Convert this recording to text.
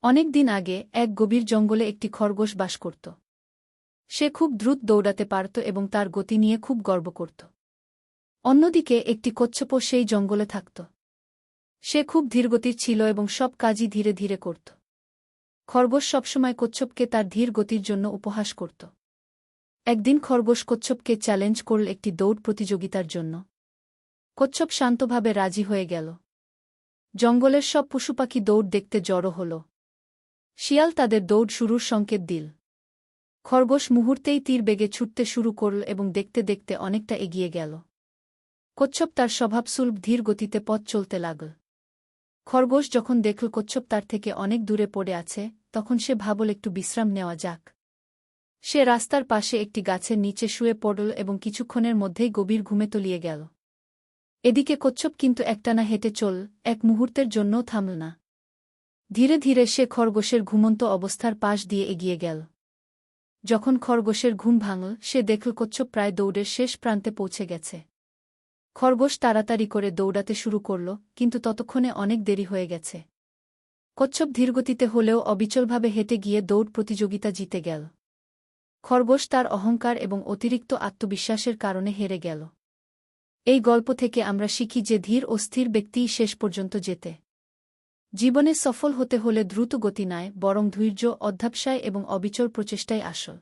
অনেক দিন আগে এক গভীর জঙ্গলে একটি খরগোশ বাস করত। সে খুব দ্রুত দৌড়াতে পারত এবং তার গতি নিয়ে খুব গর্ব করত। অন্যদিকে একটি কচ্ছপও সেই জঙ্গলে থাকত। সে খুব ধীরগতির ছিল এবং সব কাজই ধীরে ধীরে করত। খরগোশ সবসময় কচ্ছপকে তার ধীর গতির জন্য উপহাস করত। একদিন খরগোশ কচ্ছপকে চ্যালেঞ্জ করল একটি দৌড় প্রতিযোগিতার জন্য। কচ্ছপ শান্তভাবে রাজি হয়ে গেল। জঙ্গলের সব পশুপাখি দৌড় দেখতে জড়ো হল। শিয়াল তাদের দৌড় শুরুর সংকেত দিল। খরগোশ মুহূর্তেই তীর বেগে ছুটতে শুরু করল এবং দেখতে দেখতে অনেকটা এগিয়ে গেল। কচ্ছপ তার স্বভাবসুলভ ধীর গতিতে পথ চলতে লাগল। খরগোশ যখন দেখল কচ্ছপ তার থেকে অনেক দূরে পড়ে আছে, তখন সে ভাবল একটু বিশ্রাম নেওয়া যাক। সে রাস্তার পাশে একটি গাছের নিচে শুয়ে পড়ল এবং কিছুক্ষণের মধ্যেই গভীর ঘুমে তলিয়ে গেল। এদিকে কচ্ছপ কিন্তু একটানা হেঁটে চল, এক মুহূর্তের জন্যও থামল না। ধীরে ধীরে সে খরগোশের ঘুমন্ত অবস্থার পাশ দিয়ে এগিয়ে গেল। যখন খরগোশের ঘুম ভাঙল, সে দেখল কচ্ছপ প্রায় দৌড়ের শেষ প্রান্তে পৌঁছে গেছে। খরগোশ তাড়াতাড়ি করে দৌড়াতে শুরু করল, কিন্তু ততক্ষণে অনেক দেরি হয়ে গেছে। কচ্ছপ ধীরগতিতে হলেও অবিচলভাবে হেঁটে গিয়ে দৌড় প্রতিযোগিতা জিতে গেল। খরগোশ তার অহংকার এবং অতিরিক্ত আত্মবিশ্বাসের কারণে হেরে গেল। এই গল্প থেকে আমরা শিখি যে ধীর ও স্থির ব্যক্তিই শেষ পর্যন্ত জেতে। জীবনে সফল হতে হলে দ্রুত গতি নয়, বরং ধৈর্য, অধ্যবসায় এবং অবিচল প্রচেষ্টাই আসল।